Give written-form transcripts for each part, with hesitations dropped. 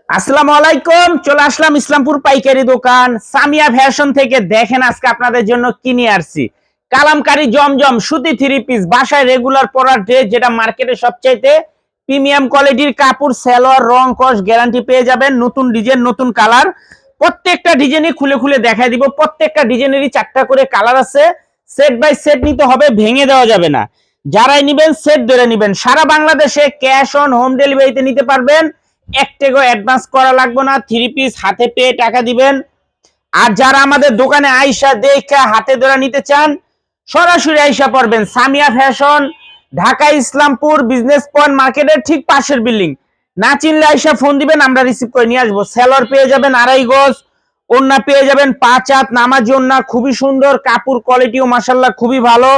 আসসালামু আলাইকুম। চলে আসলাম ইসলামপুর পাইকারি দোকান সামিয়া ফ্যাশন থেকে। দেখেন আজকে আপনাদের জন্য কি নিয়ে আসছি। কালামকারী জমজম সুতি থ্রি পিস, বাসায় রেগুলার পরার ড্রেস, যেটা মার্কেটে সবচাইতে প্রিমিয়াম কোয়ালিটির কাপড়। সেলোয়ার রং কস গ্যারান্টি পেয়ে যাবেন। নতুন ডিজাইন, নতুন কালার। প্রত্যেকটা ডিজাইনই খুলে খুলে দেখাই দিব। প্রত্যেকটা ডিজাইনেরই 4টা করে কালার আছে। সেট বাই সেট নিতে হবে, ভেঙে দেওয়া যাবে না। যারাই নিবেন সেট ধরে নিবেন। সারা বাংলাদেশে ক্যাশ অন হোম ডেলিভারিতে নিতে পারবেন। এক টাকাও অ্যাডভান্স করা লাগবে না। থ্রি পিস হাতে পেয়ে টাকা দিবেন। আর যারা আমাদের দোকানে আইসা দেখা হাতে ধরে নিতে চান, সরাসরি আইসা পড়বেন Samia fashion, Dhaka Islampur business point মার্কেটের ঠিক পাশের বিল্ডিং। না চিনলে আইসা ফোন দিবেন, আমরা রিসিভ করে নিয়ে আসবো। সেলর পেয়ে যাবেন 2.5 গজ, ওন্না পেয়ে যাবেন 5 হাত নামাজি ওন্না, খুবই সুন্দর কাপড়, কোয়ালিটিও মাশাআল্লাহ খুবই ভালো।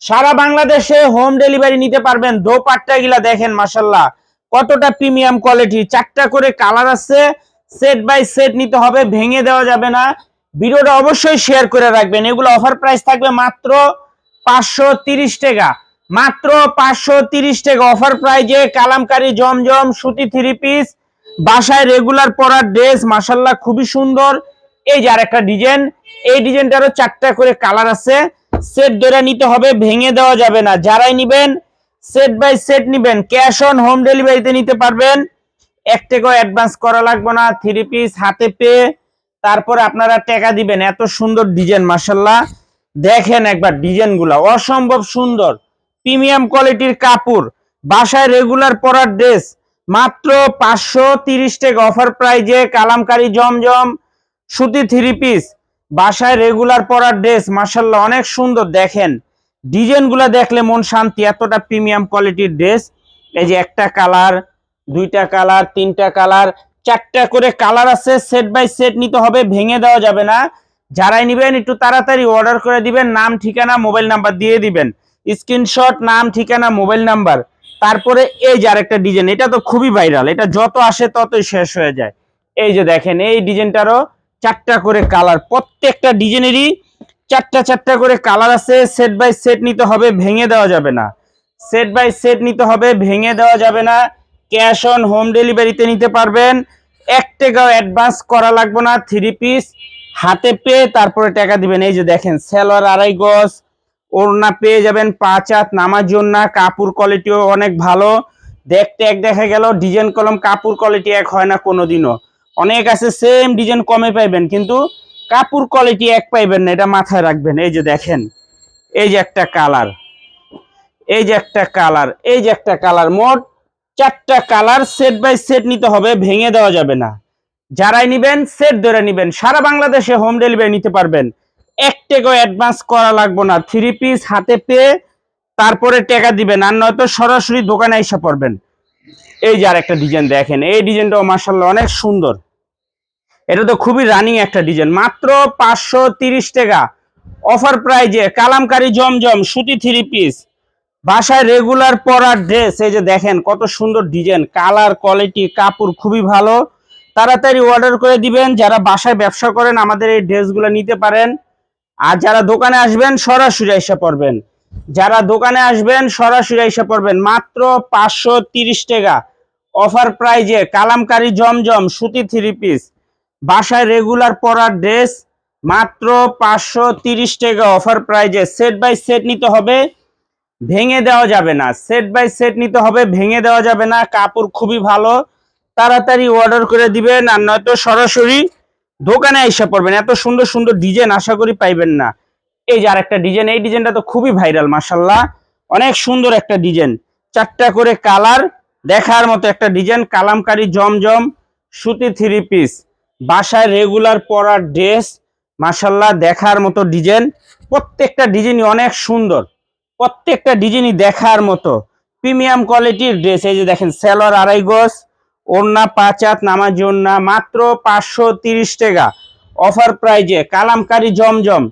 সারা বাংলাদেশে হোম ডেলিভারি নিতে পারবেন। দোপাট্টা গিলা দেখেন মাশাআল্লাহ কতটা প্রিমিয়াম কোয়ালিটি। 4টা করে কালার আছে। সেট বাই সেট নিতে হবে, ভেঙে দেওয়া যাবে না। ভিডিওটা অবশ্যই শেয়ার করে রাখবেন। এগুলো অফার প্রাইস থাকবে মাত্র 530 টাকা। মাত্র 530 টাকা অফার প্রাইজে কালামকারী জমজম সুতি থ্রি পিস, বাসায় রেগুলার পরার ড্রেস মাশাআল্লাহ খুবই সুন্দর। এই যে আরেকটা ডিজাইন, এই ডিজাইনটারও 4টা করে কালার আছে। সেট ধরে নিতে হবে, ভেঙে দেওয়া যাবে না। যারাই নিবেন সেট বাই সেট নিবেন, ক্যাশ অন হোম ডেলিভারিতে নিতে পারবেন। 1 টাকাও অ্যাডভান্স করা লাগবে না। থ্রি পিস হাতে পেয়ে তারপরে আপনারা টাকা দিবেন। এত সুন্দর ডিজাইন মাশাআল্লাহ। দেখেন একবার ডিজাইনগুলো অসম্ভব সুন্দর। প্রিমিয়াম কোয়ালিটির কাপড়, বাসায় রেগুলার পরার ড্রেস, মাত্র 530 টাকা অফার প্রাইজে কালামকারী জমজম সুতি থ্রি পিস, বাসায় রেগুলার পরার ড্রেস মাশাআল্লাহ অনেক সুন্দর। দেখেন ডিজাইনগুলো দেখলে মন শান্তি, এতটা প্রিমিয়াম কোয়ালিটির ড্রেস। এই যে একটা কালার, 2টা কালার, 3টা কালার, 4টা করে কালার আছে। সেট বাই সেট নিতে হবে, ভেঙে দেওয়া যাবে না। যারাই নিবেন একটু তাড়াতাড়ি অর্ডার করে দিবেন। নাম ঠিকানা মোবাইল নাম্বার দিয়ে দিবেন, স্ক্রিনশট, নাম ঠিকানা মোবাইল নাম্বার। তারপরে এই যে আরেকটা ডিজাইন, এটা তো খুবই ভাইরাল, এটা যত আসে ততই শেষ হয়ে যায়। এই যে দেখেন এই ডিজাইনটারও 4টা করে কালার। প্রত্যেকটা ডিজাইনেরই 4টা করে কালার আছে। সেট বাই সেট নিতে হবে, ভেঙে দেওয়া যাবে না। সেট বাই সেট নিতে হবে, ভেঙে দেওয়া যাবে না। ক্যাশ অন হোম ডেলিভারিতে নিতে পারবেন। 1 টাকাও অ্যাডভান্স করা লাগবে না। থ্রি পিস হাতে পেয়ে তারপরে টাকা দিবেন। এই যে দেখেন সেলোয়ার 2.5 গজ, ওড়না পেয়ে যাবেন 5 হাত নামার জন্য। কাপড় কোয়ালিটিও অনেক ভালো। দেখতে এক দেখা গেল, ডিজাইন কলম কাপড় কোয়ালিটি এক হয় না কোনোদিনও। অনেক আছে সেম ডিজাইন কমে পাইবেন, কিন্তু কাপড় কোয়ালিটি এক পাইবেন না, এটা মাথায় রাখবেন। এই যে দেখেন এই যে একটা কালার, এই যে একটা কালার, এই যে একটা কালার, মোট 4টা কালার। সেট বাই সেট নিতে হবে, ভেঙে দেওয়া যাবে না। যারাই নিবেন সেট ধরে নিবেন। সারা বাংলাদেশে হোম ডেলিভারি নিতে পারবেন। 1 টাকাও অ্যাডভান্স করা লাগবে না। থ্রি পিস হাতে পেয়ে তারপরে টাকা দিবেন, আর নয়তো সরাসরি দোকানে এসে পড়বেন। এই যে আরেকটা ডিজাইন দেখেন, এই ডিজাইনটাও মাশাআল্লাহ অনেক সুন্দর। এটা তো খুবই রানিং একটা ডিজাইন। মাত্র 530 টাকা অফার প্রাইজে কালামকারী জমজম সুতি থ্রি পিস, বাসায় রেগুলার পরার ড্রেস। এই যে দেখেন কত সুন্দর ডিজাইন, কালার কোয়ালিটি কাপড় খুবই ভালো। তাড়াতাড়ি অর্ডার করে দিবেন। যারা বাসায় ব্যবসা করেন আমাদের এই ড্রেসগুলো নিতে পারেন। আর যারা দোকানে আসবেন সরাসরি এসে পড়বেন, যারা দোকানে আসবেন সরাসরি এসে পড়বেন। মাত্র 530 টাকা অফার প্রাইজে কালামকারী জমজম সুতি থ্রি পিস, বাসায় রেগুলার পরার ড্রেস, মাত্র 530 টাকা অফার প্রাইজে। সেট বাই সেট নিতে হবে, ভেঙে দেওয়া যাবে না। সেট বাই সেট নিতে হবে, ভেঙে দেওয়া যাবে না। কাপড় খুবই ভালো। তাড়াতাড়ি অর্ডার করে দিবেন, আর নয়তো সরাসরি দোকানে এসে পড়বেন। এত সুন্দর সুন্দর ডিজাইন আশা করি পাইবেন না। এই যে আরেকটা ডিজাইন, এই ডিজাইনটা তো খুবই ভাইরাল মাশাআল্লাহ, অনেক সুন্দর একটা ডিজাইন। 4টা করে কালার, দেখার মতো একটা ডিজাইন। কালামকারী জমজম সুতি থ্রি পিস, বাসায় রেগুলার পরার ড্রেস মাশাআল্লাহ দেখার মতো ডিজাইন। প্রত্যেকটা ডিজাইনই অনেক সুন্দর, প্রত্যেকটা ডিজাইনই দেখার মতো প্রিমিয়াম কোয়ালিটির ড্রেস। এই যে দেখেন সেলোয়ার 2.5 গজ, ওড়না 5 হাত নামার জন্য। মাত্র 530 টাকা অফার প্রাইজে কালামকারী জমজম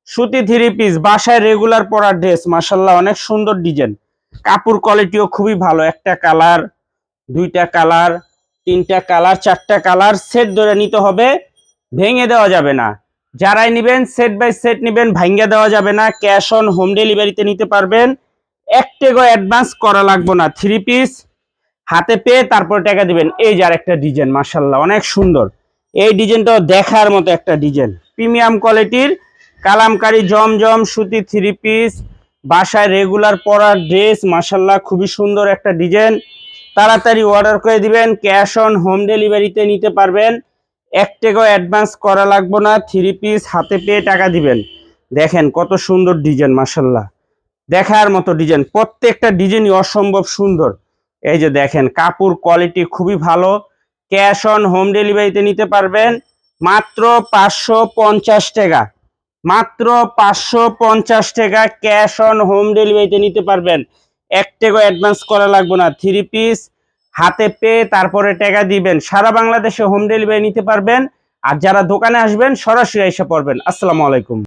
সুতি থ্রি পিস, বাসায় রেগুলার পরার ড্রেস মাশাআল্লাহ অনেক সুন্দর ডিজাইন। কাপড় কোয়ালিটিও খুবই ভালো। একটা কালার, 2টা কালার, 3টা কালার, 4টা কালার। সেট ধরে নিতে হবে, ভেঙে দেওয়া যাবে না। যারাই নিবেন সেট বাই সেট নিবেন, ভাঙ্গা দেওয়া যাবে না। ক্যাশ অন হোম ডেলিভারিতে নিতে পারবেন। 1 টাকাও অ্যাডভান্স করা লাগবে না। থ্রি পিস হাতে পেয়ে তারপর টাকা দিবেন। এই যে আরেকটা ডিজাইন, মাশাআল্লাহ অনেক সুন্দর। এই ডিজাইনটাও দেখার মতো একটা ডিজাইন, প্রিমিয়াম কোয়ালিটির কালামকারী জমজম সুতি 3 পিস, বাসায় রেগুলার পরার ড্রেস। মাশাআল্লাহ খুবই সুন্দর একটা ডিজাইন। তাড়াতাড়ি অর্ডার করে দিবেন, ক্যাশ অন হোম ডেলিভারিতে নিতে পারবেন। 1 টাকাও অ্যাডভান্স করা লাগবে না, 3 পিস হাতে পেয়ে টাকা দিবেন। দেখেন কত সুন্দর ডিজাইন, মাশাআল্লাহ দেখার মতো ডিজাইন, প্রত্যেকটা ডিজাইনই অসম্ভব সুন্দর। এই যে দেখেন কাপড় কোয়ালিটি খুবই ভালো, ক্যাশ অন হোম ডেলিভারিতে নিতে পারবেন মাত্র 550 টাকা, মাত্র 550 টাকা ক্যাশ অন হোম ডেলিভারিতে নিতে পারবেন। 1 টাকাও অ্যাডভান্স করা লাগবে না, 3 পিস হাতে পেয়ে তারপরে টাকা দিবেন। সারা বাংলাদেশে হোম ডেলিভারি নিতে পারবেন। আর যারা দোকানে আসবেন সরাসরি এসে পড়বেন। আসসালামু আলাইকুম।